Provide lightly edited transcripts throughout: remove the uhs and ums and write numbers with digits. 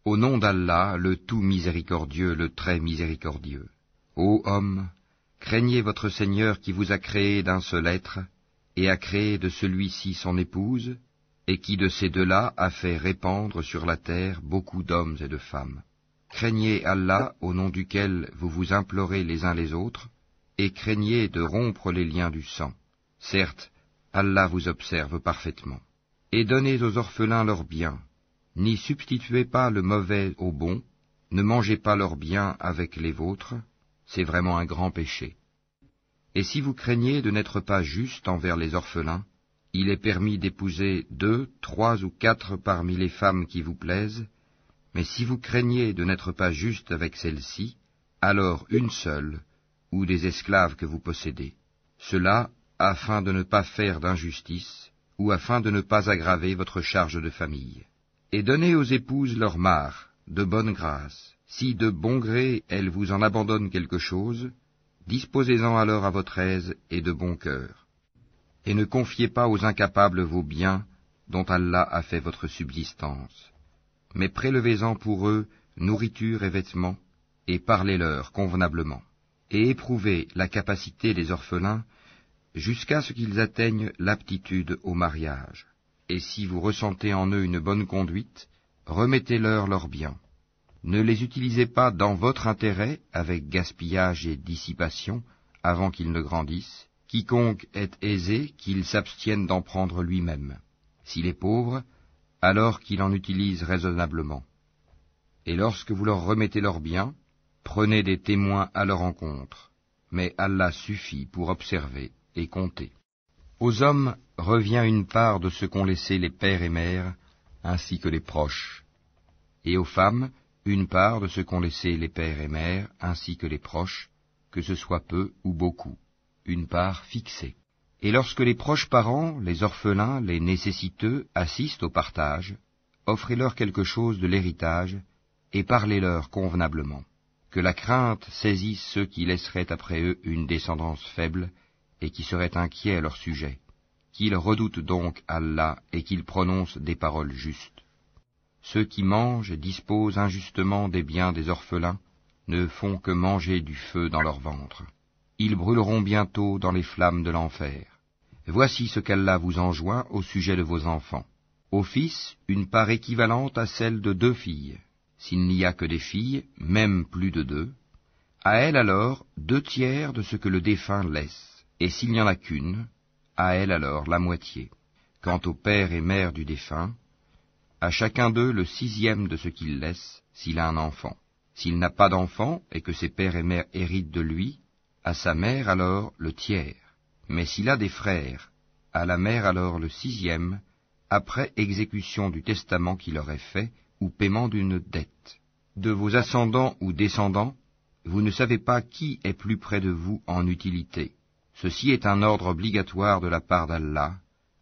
Au nom d'Allah, le tout miséricordieux, le très miséricordieux. Ô hommes, craignez votre Seigneur qui vous a créé d'un seul être, et a créé de celui-ci son épouse, et qui de ces deux-là a fait répandre sur la terre beaucoup d'hommes et de femmes. Craignez Allah, au nom duquel vous vous implorez les uns les autres, et craignez de rompre les liens du sang. Certes, Allah vous observe parfaitement. Et donnez aux orphelins leurs biens. N'y substituez pas le mauvais au bon, ne mangez pas leurs biens avec les vôtres, c'est vraiment un grand péché. Et si vous craignez de n'être pas juste envers les orphelins, il est permis d'épouser 2, 3 ou 4 parmi les femmes qui vous plaisent, mais si vous craignez de n'être pas juste avec celles-ci, alors une seule, ou des esclaves que vous possédez. Cela afin de ne pas faire d'injustice, ou afin de ne pas aggraver votre charge de famille. Et donnez aux épouses leur part, de bonne grâce. Si de bon gré elles vous en abandonnent quelque chose, disposez-en alors à votre aise et de bon cœur. Et ne confiez pas aux incapables vos biens, dont Allah a fait votre subsistance. Mais prélevez-en pour eux nourriture et vêtements, et parlez-leur convenablement. Et éprouvez la capacité des orphelins, jusqu'à ce qu'ils atteignent l'aptitude au mariage. Et si vous ressentez en eux une bonne conduite, remettez-leur leurs biens. Ne les utilisez pas dans votre intérêt avec gaspillage et dissipation avant qu'ils ne grandissent. Quiconque est aisé, qu'il s'abstienne d'en prendre lui-même. S'il est pauvre, alors qu'il en utilise raisonnablement. Et lorsque vous leur remettez leurs biens, prenez des témoins à leur encontre. Mais Allah suffit pour observer et compter. Aux hommes revient une part de ce qu'ont laissé les pères et mères, ainsi que les proches. Et aux femmes, une part de ce qu'ont laissé les pères et mères, ainsi que les proches, que ce soit peu ou beaucoup, une part fixée. Et lorsque les proches parents, les orphelins, les nécessiteux assistent au partage, offrez-leur quelque chose de l'héritage, et parlez-leur convenablement. Que la crainte saisisse ceux qui laisseraient après eux une descendance faible, et qui seraient inquiets à leur sujet, qu'ils redoutent donc Allah et qu'ils prononcent des paroles justes. Ceux qui mangent et disposent injustement des biens des orphelins ne font que manger du feu dans leur ventre. Ils brûleront bientôt dans les flammes de l'enfer. Voici ce qu'Allah vous enjoint au sujet de vos enfants. Aux fils, une part équivalente à celle de 2 filles. S'il n'y a que des filles, même plus de 2, à elles alors 2/3 de ce que le défunt laisse. Et s'il n'y en a qu'une, à elle alors la moitié. Quant au père et mère du défunt, à chacun d'eux le 6e de ce qu'il laisse, s'il a un enfant. S'il n'a pas d'enfant, et que ses pères et mères héritent de lui, à sa mère alors le 1/3. Mais s'il a des frères, à la mère alors le 6e, après exécution du testament qu'il aurait fait, ou paiement d'une dette. De vos ascendants ou descendants, vous ne savez pas qui est plus près de vous en utilité. Ceci est un ordre obligatoire de la part d'Allah,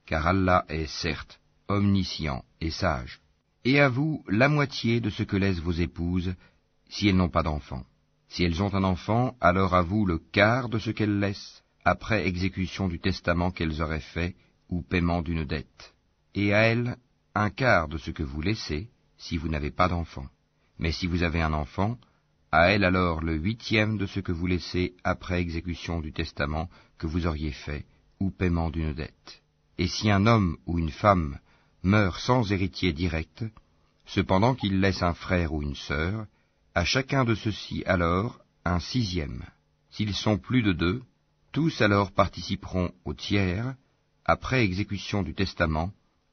car Allah est certes omniscient et sage. Et à vous la moitié de ce que laissent vos épouses, si elles n'ont pas d'enfant. Si elles ont un enfant, alors à vous le quart de ce qu'elles laissent, après exécution du testament qu'elles auraient fait, ou paiement d'une dette. Et à elles, un quart de ce que vous laissez, si vous n'avez pas d'enfant. Mais si vous avez un enfant, à elle alors le 8e de ce que vous laissez après exécution du testament que vous auriez fait, ou paiement d'une dette. Et si un homme ou une femme meurt sans héritier direct, cependant qu'il laisse un frère ou une sœur, à chacun de ceux-ci alors un 6e. S'ils sont plus de 2, tous alors participeront au 1/3, après exécution du testament,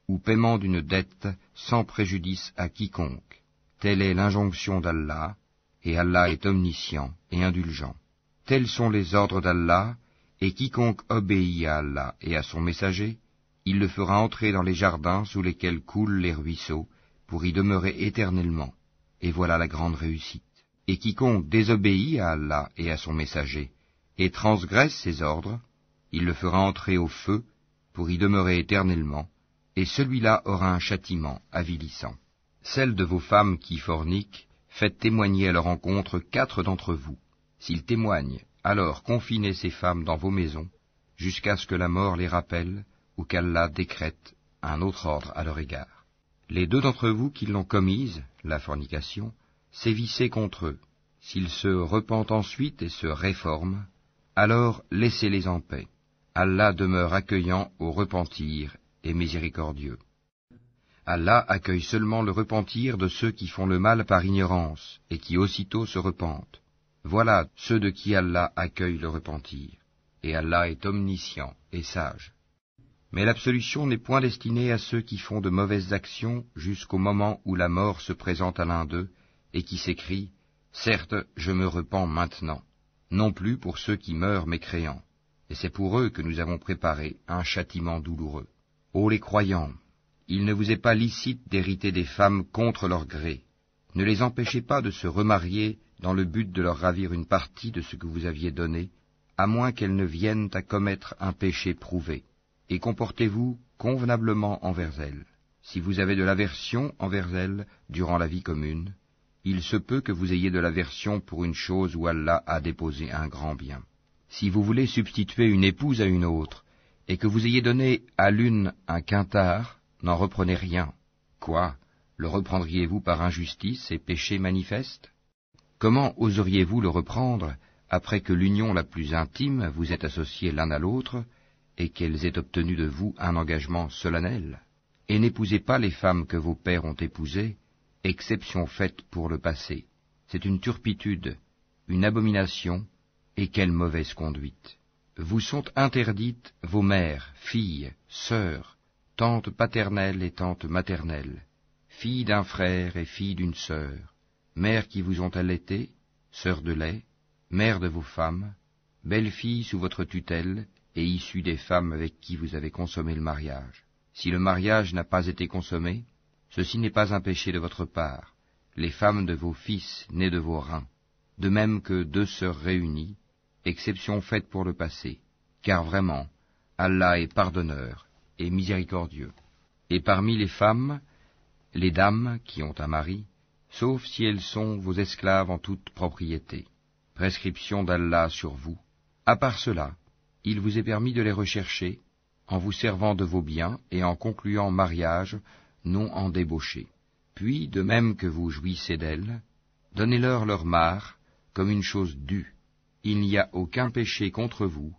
ou paiement d'une dette sans préjudice à quiconque. Telle est l'injonction d'Allah, et Allah est omniscient et indulgent. Tels sont les ordres d'Allah, et quiconque obéit à Allah et à son messager, il le fera entrer dans les jardins sous lesquels coulent les ruisseaux, pour y demeurer éternellement. Et voilà la grande réussite. Et quiconque désobéit à Allah et à son messager, et transgresse ses ordres, il le fera entrer au feu, pour y demeurer éternellement, et celui-là aura un châtiment avilissant. Celles de vos femmes qui forniquent, faites témoigner à leur encontre 4 d'entre vous. S'ils témoignent, alors confinez ces femmes dans vos maisons, jusqu'à ce que la mort les rappelle, ou qu'Allah décrète un autre ordre à leur égard. Les deux d'entre vous qui l'ont commise, la fornication, sévissez contre eux. S'ils se repentent ensuite et se réforment, alors laissez-les en paix. Allah demeure accueillant au repentir et miséricordieux. Allah accueille seulement le repentir de ceux qui font le mal par ignorance et qui aussitôt se repentent. Voilà ceux de qui Allah accueille le repentir. Et Allah est omniscient et sage. Mais l'absolution n'est point destinée à ceux qui font de mauvaises actions jusqu'au moment où la mort se présente à l'un d'eux et qui s'écrie « Certes, je me repens maintenant », non plus pour ceux qui meurent mécréants. Et c'est pour eux que nous avons préparé un châtiment douloureux. Ô les croyants, il ne vous est pas licite d'hériter des femmes contre leur gré. Ne les empêchez pas de se remarier dans le but de leur ravir une partie de ce que vous aviez donné, à moins qu'elles ne viennent à commettre un péché prouvé. Et comportez-vous convenablement envers elles. Si vous avez de l'aversion envers elles durant la vie commune, il se peut que vous ayez de l'aversion pour une chose où Allah a déposé un grand bien. Si vous voulez substituer une épouse à une autre, et que vous ayez donné à l'une un quintard, n'en reprenez rien. Quoi? Le reprendriez-vous par injustice et péché manifeste? Comment oseriez-vous le reprendre après que l'union la plus intime vous ait associés l'un à l'autre, et qu'elles aient obtenu de vous un engagement solennel? Et n'épousez pas les femmes que vos pères ont épousées, exception faite pour le passé. C'est une turpitude, une abomination, et quelle mauvaise conduite. Vous sont interdites vos mères, filles, sœurs, tantes paternelles et tantes maternelles, filles d'un frère et filles d'une sœur, mères qui vous ont allaitées, sœurs de lait, mères de vos femmes, belles-filles sous votre tutelle, et issues des femmes avec qui vous avez consommé le mariage. Si le mariage n'a pas été consommé, ceci n'est pas un péché de votre part, les femmes de vos fils nés de vos reins, de même que deux sœurs réunies, exception faite pour le passé, car vraiment, Allah est pardonneur et miséricordieux. Et parmi les femmes, les dames qui ont un mari, sauf si elles sont vos esclaves en toute propriété, prescription d'Allah sur vous. À part cela, il vous est permis de les rechercher, en vous servant de vos biens et en concluant mariage, non en débauché. Puis, de même que vous jouissez d'elles, donnez-leur leur part, comme une chose due. Il n'y a aucun péché contre vous,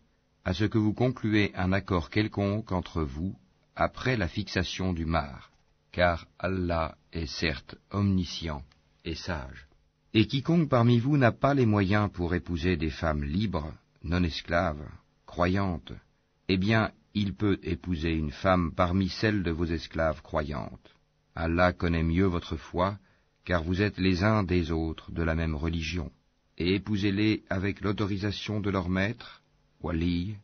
à ce que vous concluez un accord quelconque entre vous, après la fixation du mar, car Allah est certes omniscient et sage. Et quiconque parmi vous n'a pas les moyens pour épouser des femmes libres, non esclaves, croyantes, eh bien, il peut épouser une femme parmi celles de vos esclaves croyantes. Allah connaît mieux votre foi, car vous êtes les uns des autres de la même religion. Et épousez-les avec l'autorisation de leur maître, wali,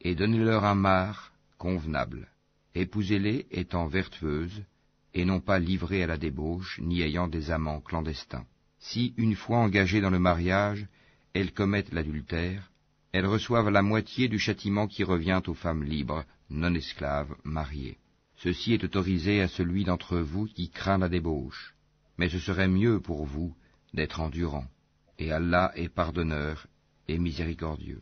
et donnez-leur un mar convenable. Épousez-les étant vertueuses, et non pas livrées à la débauche, ni ayant des amants clandestins. Si, une fois engagées dans le mariage, elles commettent l'adultère, elles reçoivent la moitié du châtiment qui revient aux femmes libres, non esclaves, mariées. Ceci est autorisé à celui d'entre vous qui craint la débauche, mais ce serait mieux pour vous d'être endurant. Et Allah est pardonneur et miséricordieux.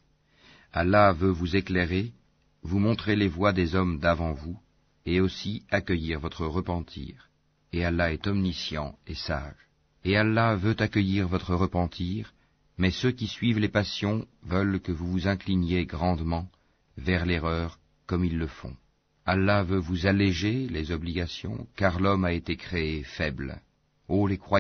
Allah veut vous éclairer, vous montrer les voies des hommes d'avant vous, et aussi accueillir votre repentir. Et Allah est omniscient et sage. Et Allah veut accueillir votre repentir, mais ceux qui suivent les passions veulent que vous vous incliniez grandement vers l'erreur comme ils le font. Allah veut vous alléger les obligations, car l'homme a été créé faible. Ô les croyants,